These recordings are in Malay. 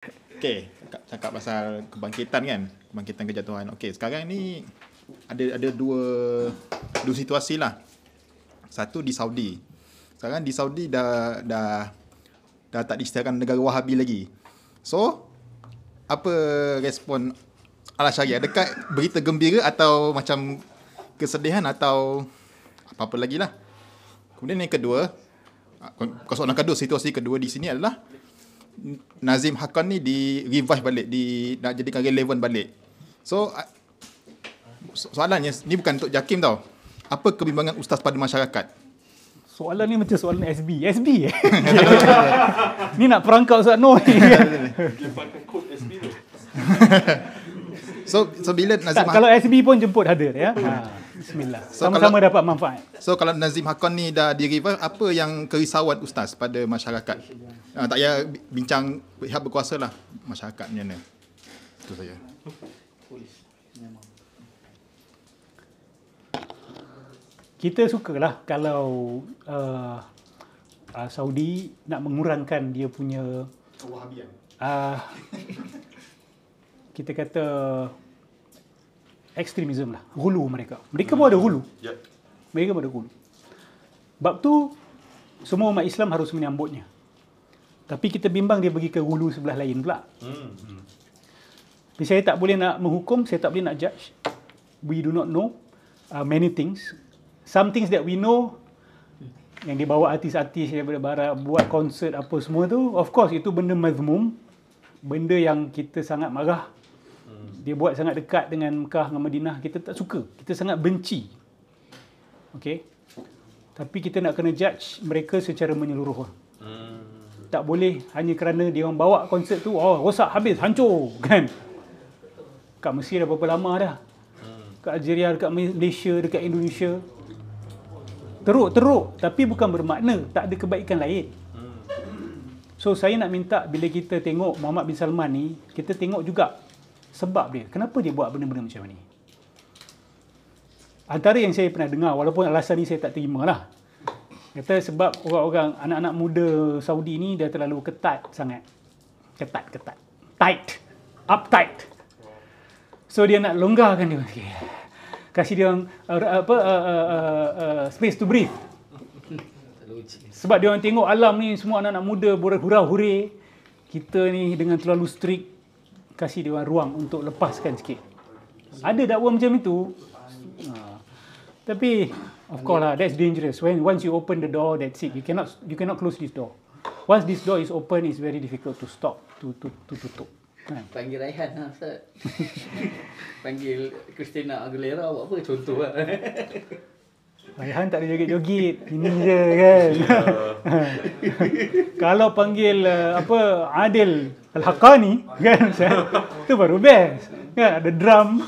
Okey, cakap pasal kebangkitan kan, kebangkitan kejatuhan. Okey, sekarang ni ada dua situasi lah. Satu di Saudi. Sekarang di Saudi dah tak diistilahkan negara Wahabi lagi. So, apa respon Al-Syariah? Adakah berita gembira atau macam kesedihan atau apa-apa lagi lah? Kemudian yang kedua, soalan kedua, situasi kedua di sini adalah Nazim Haqqani di revive balik, nak jadikan relevant balik. So soalannya ni bukan untuk Jakim tau. Apa kebimbangan ustaz pada masyarakat? Soalan ni macam soalan SB. SB ni nak perangkap Ustaz Noh ni. Dia pakai kod SB tu. So bila Nazim Kalau SB pun jemput hadir ya. Bismillah. Sama-sama dapat manfaat. So kalau Nazim Haqqani dah di revive, apa yang kerisauan ustaz pada masyarakat? Tak payah bincang pihak berkuasa lah, masyarakat macam mana? Itu saja. Kita sukalah kalau Saudi nak mengurangkan dia punya Wahabian. kita kata ekstremism lah, hulu mereka. Mereka pun ada hulu. Yep. Mereka pun ada hulu. Bab tu semua umat Islam harus menyambutnya. Tapi kita bimbang dia pergi ke hulu sebelah lain pula. Tapi saya tak boleh nak menghukum, saya tak boleh nak judge. We do not know many things. Some things that we know, yang dia bawa artis-artis daripada barat, buat konsert apa semua tu, of course itu benda mazmum, benda yang kita sangat marah. Dia buat sangat dekat dengan Mekah dengan Madinah, kita tak suka, kita sangat benci. Okay? Tapi kita nak kena judge mereka secara menyeluruh. Tak boleh hanya kerana dia orang bawa konsert tu, rosak, habis, hancur, kan? Kat Mesir dah berapa lama dah. Kat Algeria, dekat Malaysia, dekat Indonesia. Teruk, tapi bukan bermakna tak ada kebaikan lain. So saya nak minta bila kita tengok Muhammad bin Salman ni, kita tengok juga sebab dia. Kenapa dia buat benda-benda macam ni? Antara yang saya pernah dengar, walaupun alasan ni saya tak terima lah. Kata sebab orang-orang, anak-anak muda Saudi ni dah terlalu ketat sangat. Ketat. Tight. Uptight. So dia nak longgarkan dia. Okay. Kasih dia space to breathe. Sebab dia orang tengok alam ni semua anak-anak muda berhurau-hure. Kita ni dengan terlalu strict, kasih dia orang ruang untuk lepaskan sikit. Ada dakwa macam itu. Tapi of course lah, that's dangerous. Once you open the door, that's it. You cannot close this door. Once this door is open, it's very difficult to stop, to tutup. Panggil Raihan lah Ustaz. Panggil Christina Aguilera buat apa contoh lah. Raihan tak ada joget-joget. Ini je kan. Kalau panggil Adil Al-Haqqani kan, itu baru best. Kan ada drum,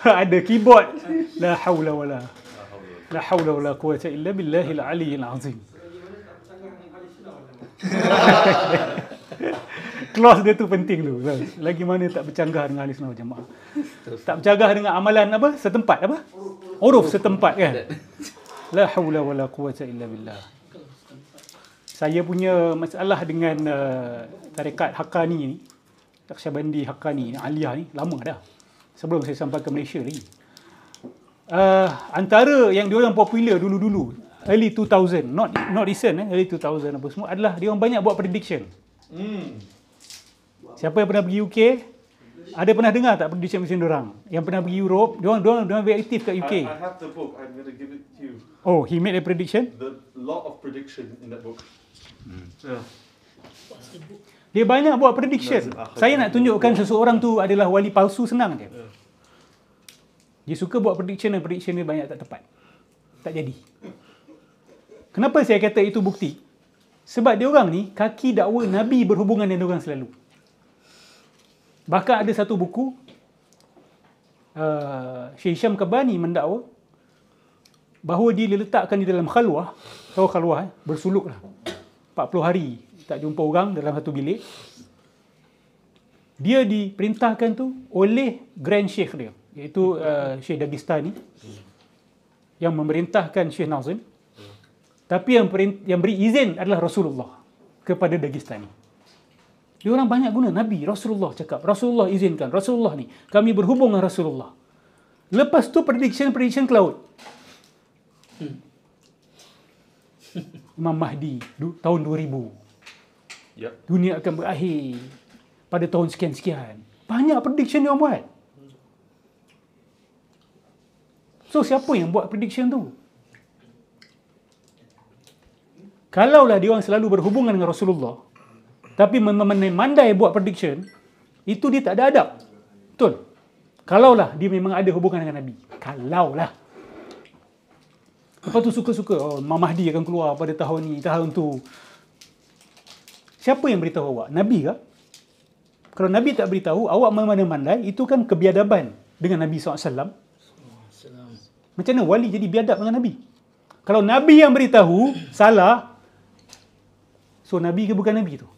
ada keyboard. La haula wala quwwata illa billahil aliyyil azim. Clause dia tu penting tu. Lagi mana tak bercanggah dengan ahli sunnah wal jamaah. Tak bercanggah dengan amalan apa? Setempat apa? Uruf setempat kan. La haula wala quwwata illa billah. Saya punya masalah dengan tarekat Haqqani ni, Naqsyabandi Haqqani, Aliyah ni lama dah. Sebelum saya sampai ke Malaysia lagi. Antara yang diorang popular dulu-dulu, early 2000, not recent, early 2000 apa semua, adalah diorang banyak buat prediction. Siapa yang pernah pergi UK, ada pernah dengar tak prediction mesin diorang? Yang pernah pergi Europe, diorang very aktif kat UK. I have the book. I'm going to give it to you. Oh, he made a prediction? The law of prediction in that book. Yeah. Dia banyak buat prediction. Saya nak tunjukkan seseorang tu adalah wali palsu, senang je. Dia suka buat prediction dan prediction dia banyak tak tepat. Tak jadi. Kenapa saya kata itu bukti? Sebab dia orang ni, kaki dakwa Nabi berhubungan dengan dia orang selalu. Bahkan ada satu buku, Syekh Hisham Kabani mendakwa bahawa dia diletakkan di dalam khalwah, tahu khalwah, bersuluk lah. 40 hari tak jumpa orang dalam satu bilik. Dia diperintahkan tu oleh Grand Sheikh dia, iaitu Syekh Dagestani, yang memerintahkan Syekh Nazim. Tapi yang beri izin adalah Rasulullah kepada Dagestani. Dia orang banyak guna Nabi, Rasulullah cakap, Rasulullah izinkan, Rasulullah ni, kami berhubung dengan Rasulullah. Lepas tu prediction ke laut. Imam Mahdi tahun 2000. Yep. Dunia akan berakhir pada tahun sekian-sekian. Banyak prediction dia orang buat. So siapa yang buat prediction tu? Kalaulah dia orang selalu berhubungan dengan Rasulullah, tapi memandai buat prediction, itu dia tak ada adab. Betul? Kalaulah dia memang ada hubungan dengan Nabi. Kalaulah. Lepas tu suka-suka, Imam Mahdi akan keluar pada tahun ni, tahun tu. Siapa yang beritahu awak? Nabi ke? Kalau Nabi tak beritahu, awak memandai-mandai, itu kan kebiadaban dengan Nabi SAW. Macam mana wali jadi biadab dengan Nabi? Kalau Nabi yang beritahu, salah. So Nabi ke bukan Nabi tu?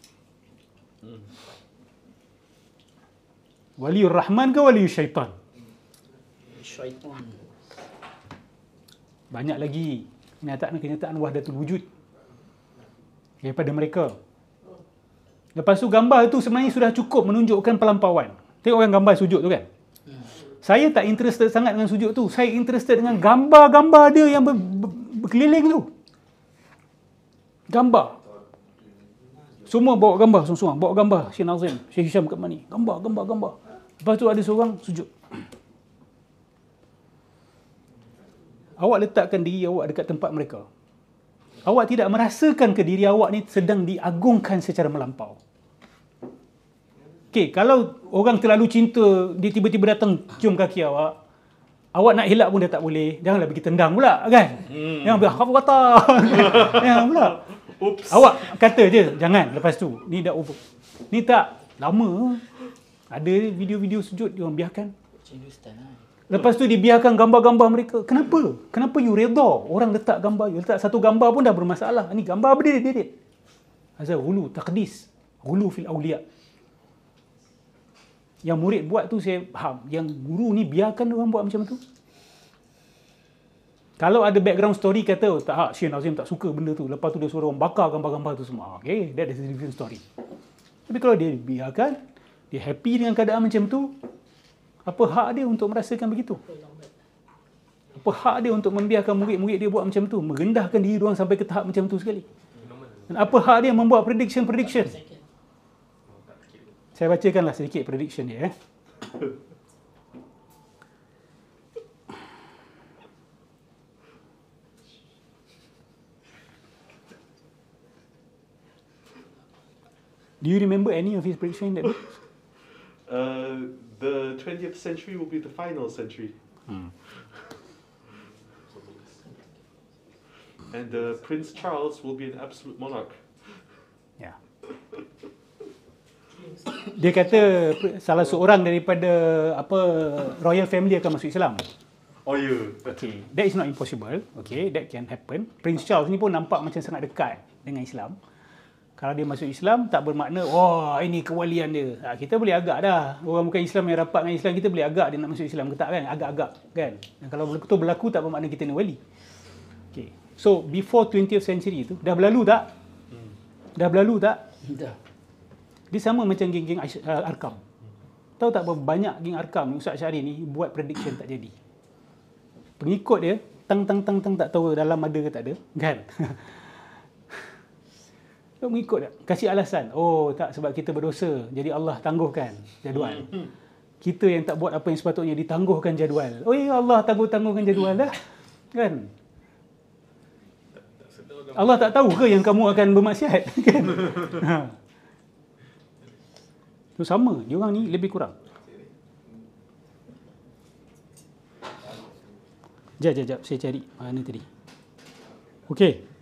Waliur Rahman ke waliur syaitan? Syaitan. Banyak lagi kenyataan wahdatul wujud daripada mereka. Lepas tu gambar tu sebenarnya sudah cukup menunjukkan pelampauan. Tengok orang gambar sujud tu kan? Saya tak interested sangat dengan sujud tu. Saya interested dengan gambar-gambar dia yang berkeliling tu. Gambar. Semua bawa gambar seorang-seorang. Bawa gambar Syekh Nazim, Syekh Hisham kat mana ni. Gambar. Lepas tu ada seorang sujud. Awak letakkan diri awak dekat tempat mereka. Awak tidak merasakan ke diri awak ni sedang diagungkan secara melampau. Okey, kalau orang terlalu cinta, dia tiba-tiba datang cium kaki awak, awak nak elak pun dah tak boleh. Janganlah pergi tendang pula kan. Jangan bilang apa kata. Jangan pula. Oops. Awak kata je, jangan lepas tu. Ni dah over. Ni tak lama. Ada video-video sujud dia orang biarkan. Lepas tu dibiarkan gambar-gambar mereka. Kenapa? Kenapa you redha orang letak gambar? You letak satu gambar pun dah bermasalah. Ni gambar berdiri-diri. Azal hulu taqdis, hulu fil awliya. Yang murid buat tu saya faham. Yang guru ni biarkan orang buat macam tu. Kalau ada background story kata tak, Syekh Nazim tak suka benda tu. Lepas tu dia suruh orang bakar gambar-gambar tu semua. Okay, that is a different story. Tapi kalau dia biarkan, dia happy dengan keadaan macam tu, apa hak dia untuk merasakan begitu? Apa hak dia untuk membiarkan murid-murid dia buat macam tu? Merendahkan diri orang sampai ke tahap macam tu sekali. Dan apa hak dia membuat prediction? Saya bacakanlah sedikit prediction dia. Do you remember any of his prediction in that book? The 20th century will be the final century. And Prince Charles will be an absolute monarch. Ya. Dia kata salah seorang daripada royal family akan masuk Islam. Oh yeah. Okay, that is not impossible. Okay, that can happen. Prince Charles ni pun nampak macam sangat dekat dengan Islam. Kalau dia masuk Islam, tak bermakna, wah ini kewalian dia. Kita boleh agak dah. Orang bukan Islam yang rapat dengan Islam, kita boleh agak dia nak masuk Islam ke tak kan? Agak-agak kan? Dan kalau betul berlaku, tak bermakna kita ni wali. Okay. So, before 20th century tu, dah berlalu tak? Dah berlalu tak? Dah. Dia sama macam geng-geng Arkam. Tahu tak berapa banyak geng Arkam Ustaz Syahri ni buat prediction tak jadi. Pengikut dia, tang tak tahu dalam ada ke tak ada. Kan? Mengikut tak? Kasih alasan. Oh tak, sebab kita berdosa. Jadi Allah tangguhkan jadual. Kita yang tak buat apa yang sepatutnya ditangguhkan jadual. Oh ya Allah tangguhkan jadual dah. Kan? Allah tak tahu ke yang kamu akan bermaksiat? Kan? Itu sama. Dia orang ni lebih kurang. Jap. Saya cari mana tadi. Okey.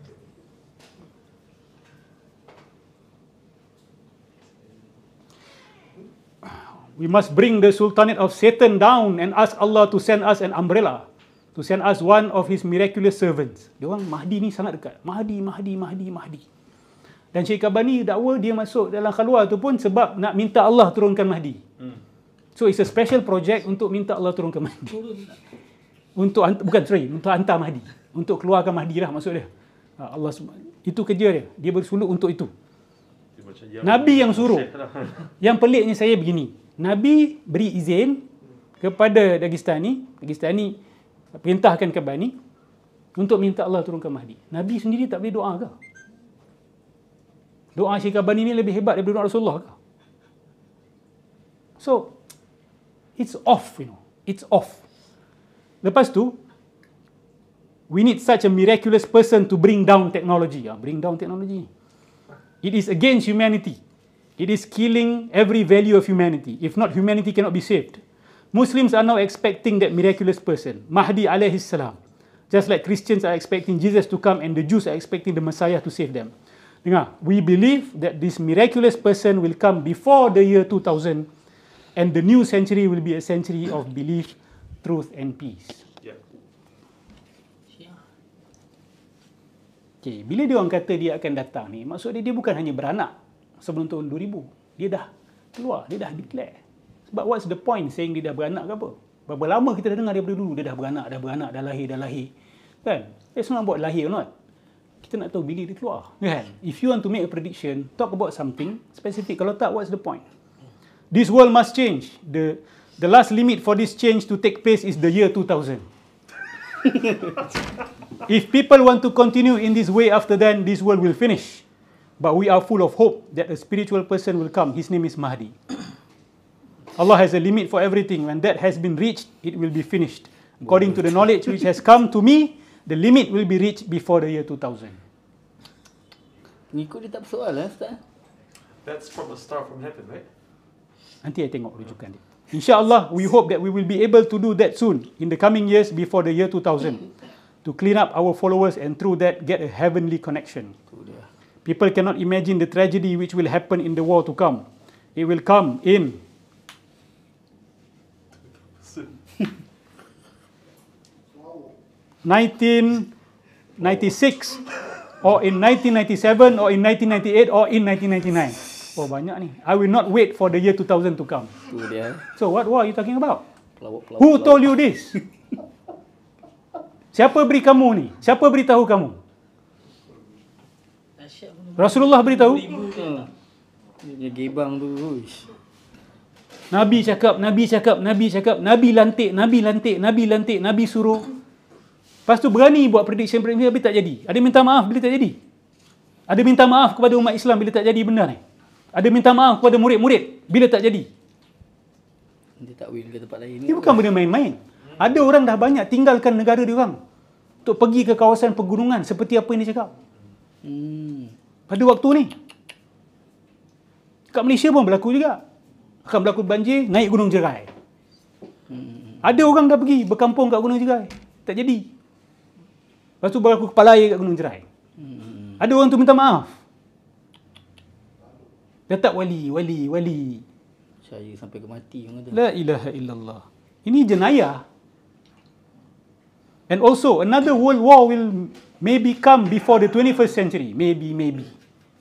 We must bring the sultanate of Satan down and ask Allah to send us an umbrella. To send us one of his miraculous servants. Dia orang Mahdi ni sangat dekat. Mahdi. Dan Syekh Kabani dakwa dia masuk dalam khalwah tu pun sebab nak minta Allah turunkan Mahdi. So it's a special project untuk minta Allah turunkan Mahdi. Untuk hantar Mahdi. Untuk keluarkan Mahdi lah maksud dia. Allah itu kerja dia. Dia bersuluk untuk itu. macam yang Nabi yang suruh. Syekh lah. Yang peliknya saya begini. Nabi beri izin kepada Dagestani perintahkan ke Bani untuk minta Allah turunkan Mahdi. Nabi sendiri tak boleh doa ke? Doa Syekh Bani ni lebih hebat daripada doa Rasulullah ke? So, it's off, It's off. Lepas tu, we need such a miraculous person to bring down technology. Bring down technology. It is against humanity. It is killing every value of humanity. If not, humanity cannot be saved. Muslims are now expecting that miraculous person, Mahdi alayhi salam. Just like Christians are expecting Jesus to come and the Jews are expecting the Messiah to save them. Dengar, we believe that this miraculous person will come before the year 2000 and the new century will be a century of belief, truth and peace. Yeah. Okay, bila dia orang kata dia akan datang ni, maksud dia bukan hanya beranak sebelum tahun 2000. Dia dah keluar, dia dah declare. Sebab what's the point saying dia dah beranak ke apa? Berapa lama kita dah dengar daripada dulu, dia dah beranak, dah lahir. Kan? It's not about lahir or not. Kita nak tahu bila dia keluar. Kan? If you want to make a prediction, talk about something specific. Kalau tak, what's the point? This world must change. The last limit for this change to take place is the year 2000. If people want to continue in this way after then, this world will finish. But we are full of hope that a spiritual person will come. His name is Mahdi. Allah has a limit for everything. When that has been reached, it will be finished. According to the knowledge which has come to me, the limit will be reached before the year 2000. Ngikut dia tak bersoalan, Ustaz. That's from a star from heaven, right? Nanti saya tengok rujukan dia. InsyaAllah, we hope that we will be able to do that soon, in the coming years before the year 2000, to clean up our followers and through that get a heavenly connection. People cannot imagine the tragedy which will happen in the war to come. It will come in 1996 or in 1997 or in 1998 or in 1999. Oh, banyak ni. I will not wait for the year 2000 to come. Tu dia. So what war are you talking about? Pelawak. Who told you this? Siapa beri kamu ni? Siapa beritahu kamu? Rasulullah beritahu? Dia gebang tu. Uish. Nabi cakap, Nabi lantik, Nabi suruh. Lepas tu berani buat prediction tapi tak jadi. Ada minta maaf bila tak jadi. Ada minta maaf kepada umat Islam bila tak jadi benda ni. Ada minta maaf kepada murid-murid bila tak jadi. Dia tak win ke tempat lain. Ini bukan benda main-main. Ada orang dah banyak tinggalkan negara dia orang untuk pergi ke kawasan pegunungan seperti apa yang dia cakap. Pada waktu ni. Kat Malaysia pun berlaku juga. Akan berlaku banjir, naik Gunung Jerai. Ada orang dah pergi berkampung kat Gunung Jerai. Tak jadi. Lepas tu berlaku kepala air kat Gunung Jerai. Ada orang tu minta maaf. Tetap wali. Percaya sampai ke mati orang kata. La ilaha illallah. Ini jenayah. And also, another world war will maybe come before the 21st century. Maybe.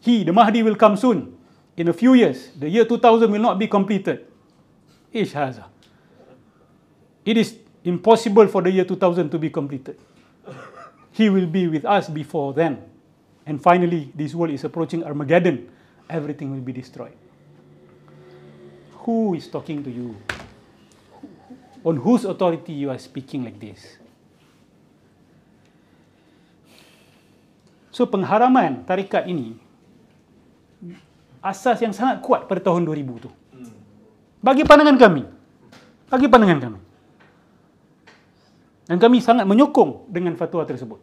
The Mahdi will come soon. In a few years. The year 2000 will not be completed. Ish haza. It is impossible for the year 2000 to be completed. He will be with us before then. And finally, this world is approaching Armageddon. Everything will be destroyed. Who is talking to you? On whose authority you are speaking like this? So pengharaman tarikat ini asas yang sangat kuat pada tahun 2000 tu. Bagi pandangan kami. Dan kami sangat menyokong dengan fatwa tersebut.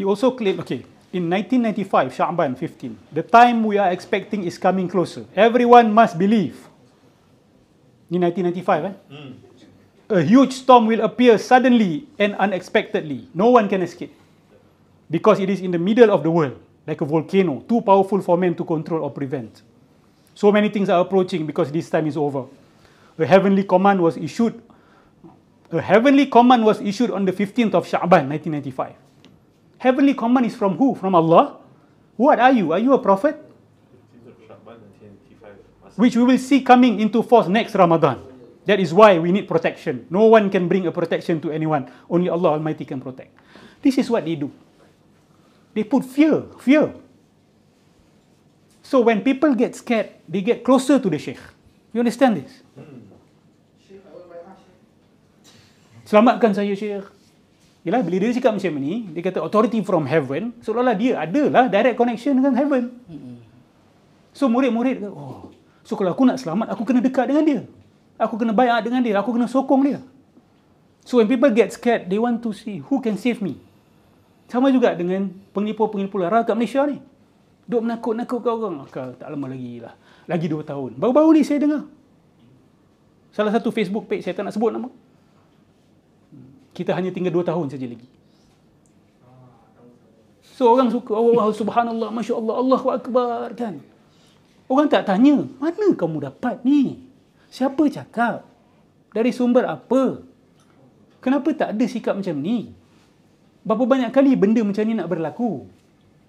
He also claimed, in 1995, Sha'ban 15, the time we are expecting is coming closer. Everyone must believe. In 1995, a huge storm will appear suddenly and unexpectedly. No one can escape. Because it is in the middle of the world, like a volcano, too powerful for men to control or prevent. So many things are approaching because this time is over. A heavenly command was issued on the 15th of Sha'ban 1995. Heavenly command is from who? From Allah? What are you? Are you a prophet? 15th of Sha'ban 1995. Which we will see coming into force next Ramadan. That is why we need protection. No one can bring a protection to anyone. Only Allah Almighty can protect. This is what they do. They put fear. So when people get scared, they get closer to the sheikh. You understand this? Selamatkan saya, Syekh. Yalah, bila dia cakap macam ni, dia kata authority from heaven, seolah-olah dia adalah direct connection dengan heaven. So murid-murid, oh, so kalau aku nak selamat, aku kena dekat dengan dia. Aku kena bayar dengan dia, aku kena sokong dia. So when people get scared, they want to see who can save me. Sama juga dengan penipu-penipu lara kat Malaysia ni. Duk menakut-nakutkan orang. Tak lama lagi lah. Lagi 2 tahun. Baru-baru ni saya dengar. Salah satu Facebook page, saya tak nak sebut nama. Kita hanya tinggal 2 tahun saja lagi. So orang suka, oh subhanallah, Masya Allah, Allahu Akbar kan. Orang tak tanya, mana kamu dapat ni? Siapa cakap? Dari sumber apa? Kenapa tak ada sikap macam ni? Berapa banyak kali benda macam ni nak berlaku?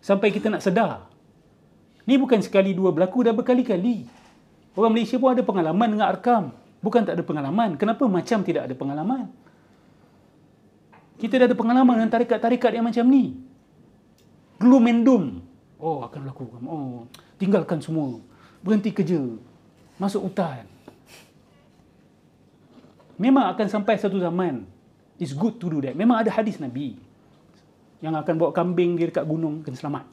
Sampai kita nak sedar. Ni bukan sekali dua berlaku, dah berkali-kali. Orang Malaysia pun ada pengalaman dengan Arkam. Bukan tak ada pengalaman. Kenapa macam tidak ada pengalaman? Kita dah ada pengalaman dengan tarikat-tarikat yang macam ni. Gloom and doom. Oh, akan berlaku. Oh, tinggalkan semua. Berhenti kerja. Masuk hutan. Memang akan sampai satu zaman. It's good to do that. Memang ada hadis Nabi yang akan bawa kambing dia dekat gunung akan selamat.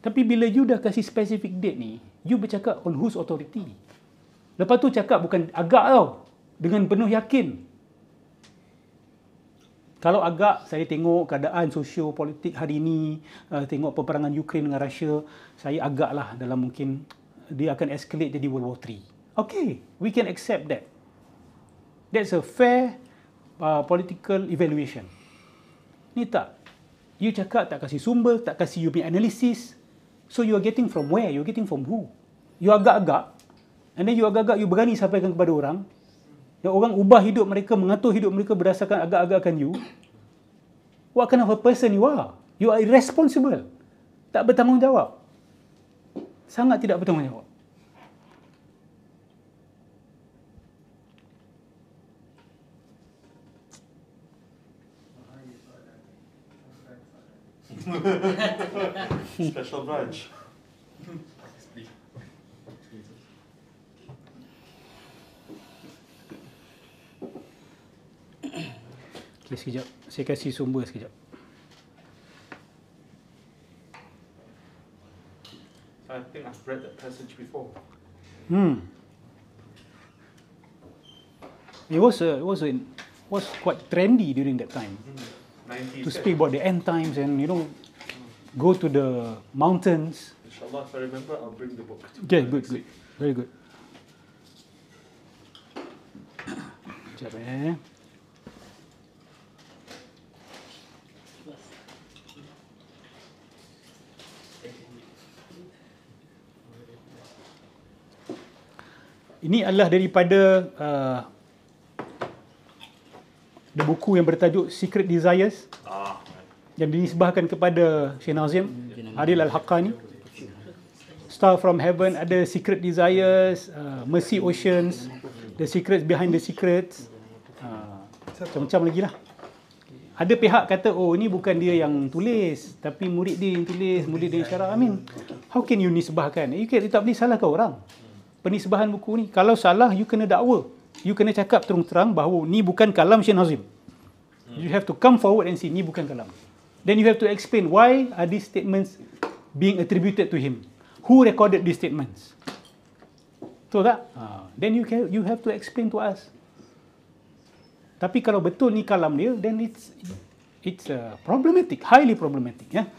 Tapi bila you dah kasih specific date ni, you bercakap on whose authority? Lepas tu cakap bukan agak tau. Dengan penuh yakin. Kalau agak, saya tengok keadaan sosio-politik hari ini, tengok peperangan Ukraine dengan Russia, saya agaklah dalam mungkin dia akan escalate jadi World War III. Okay, we can accept that. That's a fair political evaluation. Ni tak. You cakap tak kasih sumber, tak kasih you punya analysis. So you are getting from where? You are getting from who? You agak-agak. And then you agak-agak, you berani sampaikan kepada orang. Yang orang ubah hidup mereka, mengatur hidup mereka berdasarkan agak-agakkan you. What kind of a person you are? You are irresponsible. Tak bertanggungjawab. Sangat tidak bertanggungjawab. Special branch. Okay, sekejap. Saya kasih sumber sekejap. I think I've read that passage before. It was quite trendy during that time. 90s. To speak about the end times and, go to the mountains. Inshallah, if I remember, I'll bring the book. Okay, good. Very good. Sekejap Ini adalah daripada the buku yang bertajuk Secret Desires yang dinisbahkan kepada Syekh Nazim Adil Al-Haqqani. Star from Heaven, ada Secret Desires, Mercy Oceans, The Secrets Behind the Secrets, macam-macam lagi lah. Ada pihak kata, oh ni bukan dia yang tulis, tapi murid dia yang tulis, murid dia yang syarah. I mean, how can you nisbahkan? You tak boleh salahkan orang. Penisbahan buku ni, kalau salah, you kena dakwa. You kena cakap terang-terang bahawa ni bukan kalam Syekh Nazim. You have to come forward and say, ni bukan kalam. Then you have to explain why are these statements being attributed to him. Who recorded these statements? Betul tak? Then you have to explain to us. Tapi kalau betul ni kalam dia, then it's problematic, highly problematic. Ya?